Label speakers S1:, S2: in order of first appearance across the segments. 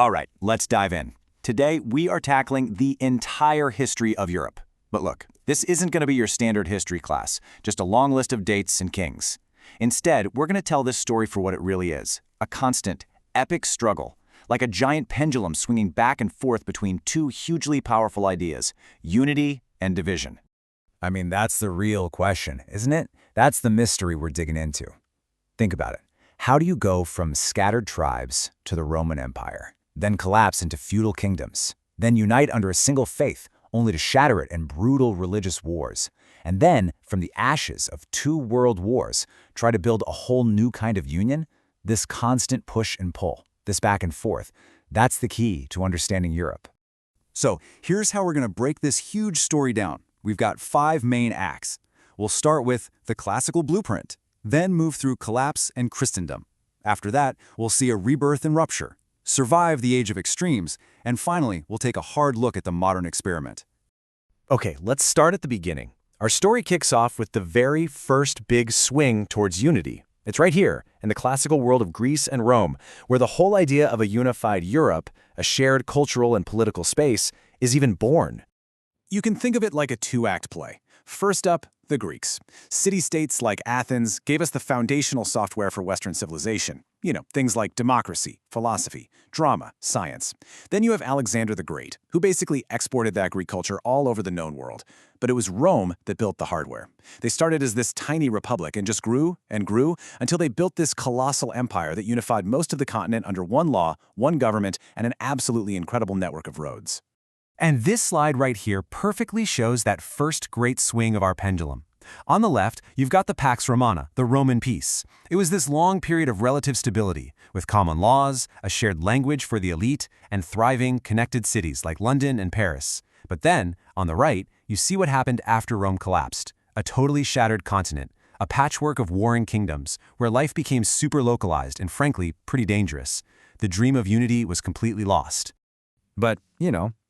S1: All right, let's dive in. Today, we are tackling the entire history of Europe. But look, this isn't going to be your standard history class, just a long list of dates and kings. Instead, we're going to tell this story for what it really is, a constant, epic struggle, like a giant pendulum swinging back and forth between two hugely powerful ideas, unity and division.
S2: I mean, that's the real question, isn't it? That's the mystery we're digging into. Think about it. How do you go from scattered tribes to the Roman Empire, then collapse into feudal kingdoms, then unite under a single faith, only to shatter it in brutal religious wars, and then, from the ashes of two world wars, try to build a whole new kind of union? This constant push and pull, this back and forth, that's the key to understanding Europe.
S3: So here's how we're going to break this huge story down. We've got 5 main acts. We'll start with the classical blueprint, then move through collapse and Christendom. After that, we'll see a rebirth and rupture, survive the age of extremes, and finally, we'll take a hard look at the modern experiment.
S4: Okay, let's start at the beginning. Our story kicks off with the very first big swing towards unity. It's right here, in the classical world of Greece and Rome, where the whole idea of a unified Europe, a shared cultural and political space, is even born.
S3: You can think of it like a 2-act play. First up, the Greeks. City-states like Athens gave us the foundational software for Western civilization. Things like democracy, philosophy, drama, science. Then you have Alexander the Great, who basically exported that Greek culture all over the known world. But it was Rome that built the hardware. They started as this tiny republic and just grew and grew until they built this colossal empire that unified most of the continent under one law, one government, and an absolutely incredible network of roads.
S4: And this slide right here perfectly shows that first great swing of our pendulum. On the left, you've got the Pax Romana, the Roman peace. It was this long period of relative stability, with common laws, a shared language for the elite, and thriving, connected cities like London and Paris. But then, on the right, you see what happened after Rome collapsed. A totally shattered continent, a patchwork of warring kingdoms, where life became super localized and frankly, pretty dangerous. The dream of unity was completely lost.
S2: But,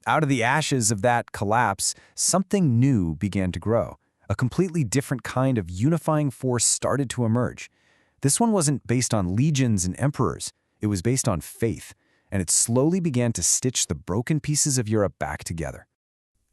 S2: out of the ashes of that collapse, something new began to grow. A completely different kind of unifying force started to emerge. This one wasn't based on legions and emperors. It was based on faith, and it slowly began to stitch the broken pieces of Europe back together.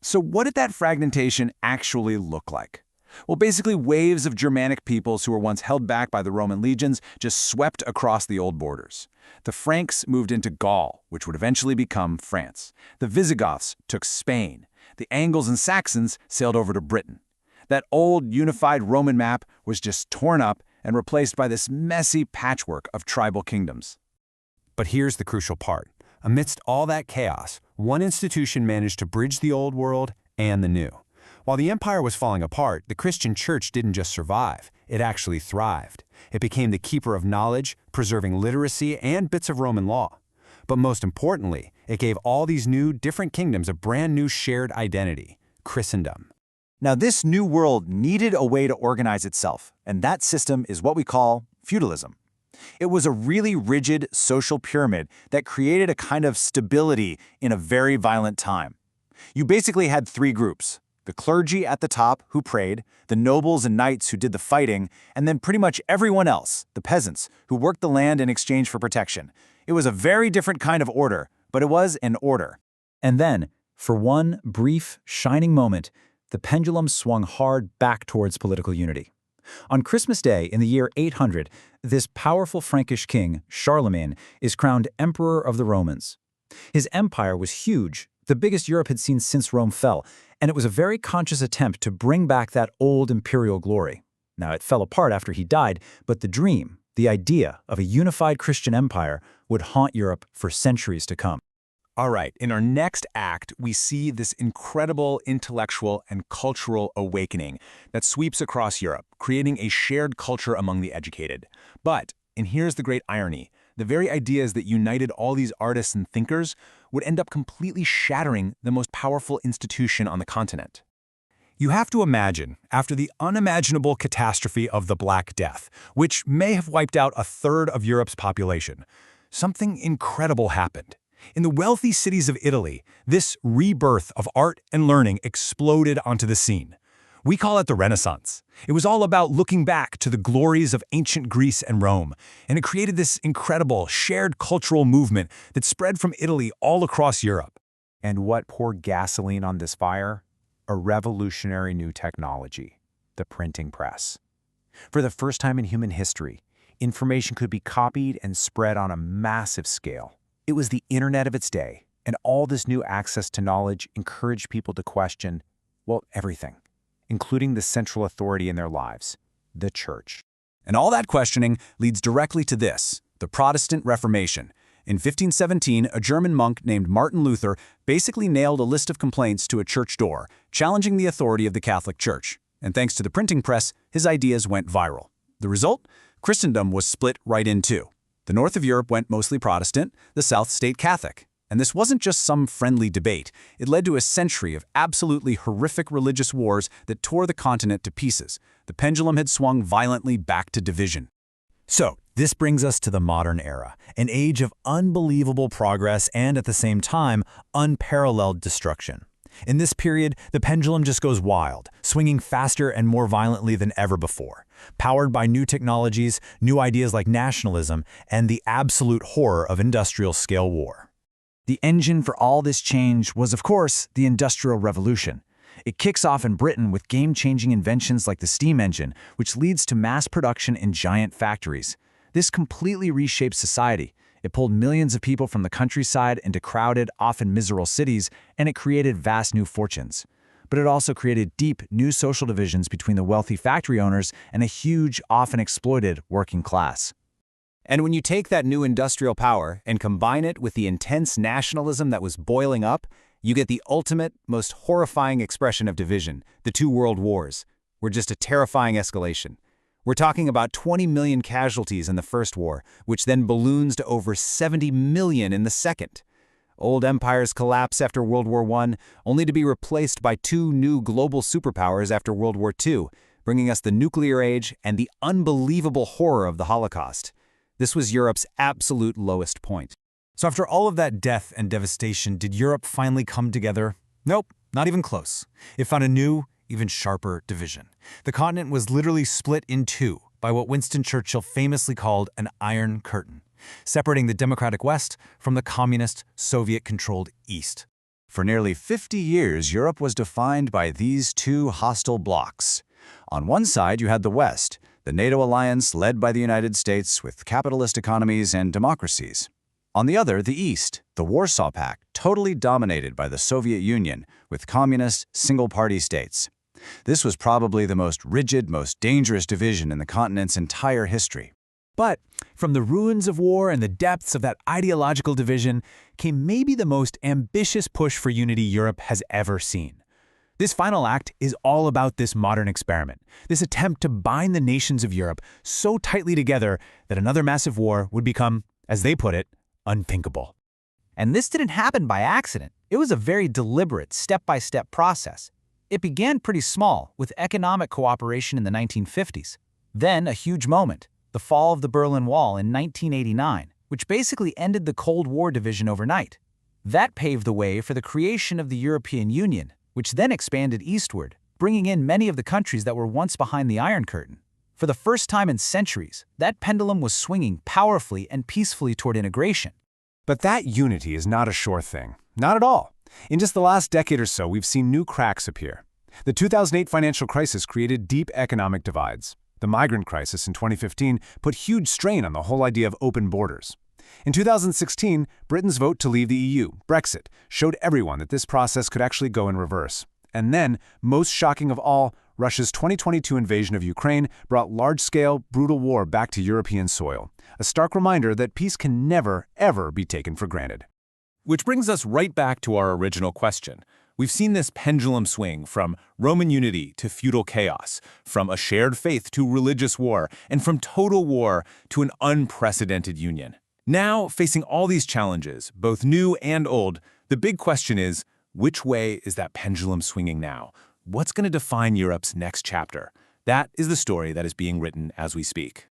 S3: So what did that fragmentation actually look like? Well, basically waves of Germanic peoples who were once held back by the Roman legions just swept across the old borders. The Franks moved into Gaul, which would eventually become France. The Visigoths took Spain. The Angles and Saxons sailed over to Britain. That old unified Roman map was just torn up and replaced by this messy patchwork of tribal kingdoms.
S4: But here's the crucial part. Amidst all that chaos, one institution managed to bridge the old world and the new. While the empire was falling apart, the Christian church didn't just survive, it actually thrived. It became the keeper of knowledge, preserving literacy and bits of Roman law. But most importantly, it gave all these new, different kingdoms a brand new shared identity, Christendom.
S1: Now, this new world needed a way to organize itself, and that system is what we call feudalism. It was a really rigid social pyramid that created a kind of stability in a very violent time. You basically had 3 groups: the clergy at the top who prayed, the nobles and knights who did the fighting, and then pretty much everyone else, the peasants, who worked the land in exchange for protection. It was a very different kind of order, but it was an order.
S2: And then, for one brief, shining moment, the pendulum swung hard back towards political unity. On Christmas Day in the year 800, this powerful Frankish king, Charlemagne, is crowned Emperor of the Romans. His empire was huge, the biggest Europe had seen since Rome fell, and it was a very conscious attempt to bring back that old imperial glory. Now, it fell apart after he died, but the dream, the idea of a unified Christian empire, would haunt Europe for centuries to come.
S3: All right, in our next act, we see this incredible intellectual and cultural awakening that sweeps across Europe, creating a shared culture among the educated. But, and here's the great irony, the very ideas that united all these artists and thinkers would end up completely shattering the most powerful institution on the continent.
S4: You have to imagine, after the unimaginable catastrophe of the Black Death, which may have wiped out a third of Europe's population, something incredible happened. In the wealthy cities of Italy, this rebirth of art and learning exploded onto the scene. We call it the Renaissance. It was all about looking back to the glories of ancient Greece and Rome, and it created this incredible shared cultural movement that spread from Italy all across Europe.
S3: And what poured gasoline on this fire? A revolutionary new technology, the printing press. For the first time in human history, information could be copied and spread on a massive scale. It was the internet of its day, and all this new access to knowledge encouraged people to question, well, everything, including the central authority in their lives, the church.
S4: And all that questioning leads directly to this, the Protestant Reformation. In 1517, a German monk named Martin Luther basically nailed a list of complaints to a church door, challenging the authority of the Catholic Church. And thanks to the printing press, his ideas went viral. The result? Christendom was split right in two. The north of Europe went mostly Protestant, the south stayed Catholic. And this wasn't just some friendly debate. It led to a century of absolutely horrific religious wars that tore the continent to pieces. The pendulum had swung violently back to division. So, this brings us to the modern era, an age of unbelievable progress and, at the same time, unparalleled destruction. In this period, the pendulum just goes wild, swinging faster and more violently than ever before, powered by new technologies, new ideas like nationalism, and the absolute horror of industrial-scale war.
S2: The engine for all this change was, of course, the Industrial Revolution. It kicks off in Britain with game-changing inventions like the steam engine, which leads to mass production in giant factories. This completely reshaped society. It pulled millions of people from the countryside into crowded, often miserable cities, and it created vast new fortunes. But it also created deep, new social divisions between the wealthy factory owners and a huge, often exploited working class.
S4: And when you take that new industrial power and combine it with the intense nationalism that was boiling up, you get the ultimate, most horrifying expression of division. The two world wars were just a terrifying escalation. We're talking about 20 million casualties in the First War, which then balloons to over 70 million in the Second. Old empires collapse after World War I, only to be replaced by two new global superpowers after World War II, bringing us the nuclear age and the unbelievable horror of the Holocaust. This was Europe's absolute lowest point. So after all of that death and devastation, did Europe finally come together? Nope, not even close. It found a new, even sharper division. The continent was literally split in two by what Winston Churchill famously called an Iron Curtain, separating the democratic West from the communist, Soviet-controlled East.
S1: For nearly 50 years, Europe was defined by these two hostile blocs. On one side, you had the West, the NATO alliance led by the United States with capitalist economies and democracies. On the other, the East, the Warsaw Pact, totally dominated by the Soviet Union with communist, single-party states. This was probably the most rigid, most dangerous division in the continent's entire history.
S4: But from the ruins of war and the depths of that ideological division came maybe the most ambitious push for unity Europe has ever seen. This final act is all about this modern experiment, this attempt to bind the nations of Europe so tightly together that another massive war would become, as they put it, unthinkable.
S2: And this didn't happen by accident. It was a very deliberate, step-by-step process. It began pretty small, with economic cooperation in the 1950s. Then a huge moment, the fall of the Berlin Wall in 1989, which basically ended the Cold War division overnight. That paved the way for the creation of the European Union, which then expanded eastward, bringing in many of the countries that were once behind the Iron Curtain. For the first time in centuries, that pendulum was swinging powerfully and peacefully toward integration.
S3: But that unity is not a sure thing. Not at all. In just the last decade or so, we've seen new cracks appear. The 2008 financial crisis created deep economic divides. The migrant crisis in 2015 put huge strain on the whole idea of open borders. In 2016, Britain's vote to leave the EU, Brexit, showed everyone that this process could actually go in reverse. And then, most shocking of all, Russia's 2022 invasion of Ukraine brought large-scale, brutal war back to European soil. A stark reminder that peace can never, ever be taken for granted.
S4: Which brings us right back to our original question. We've seen this pendulum swing from Roman unity to feudal chaos, from a shared faith to religious war, and from total war to an unprecedented union. Now, facing all these challenges, both new and old, the big question is, which way is that pendulum swinging now? What's going to define Europe's next chapter? That is the story that is being written as we speak.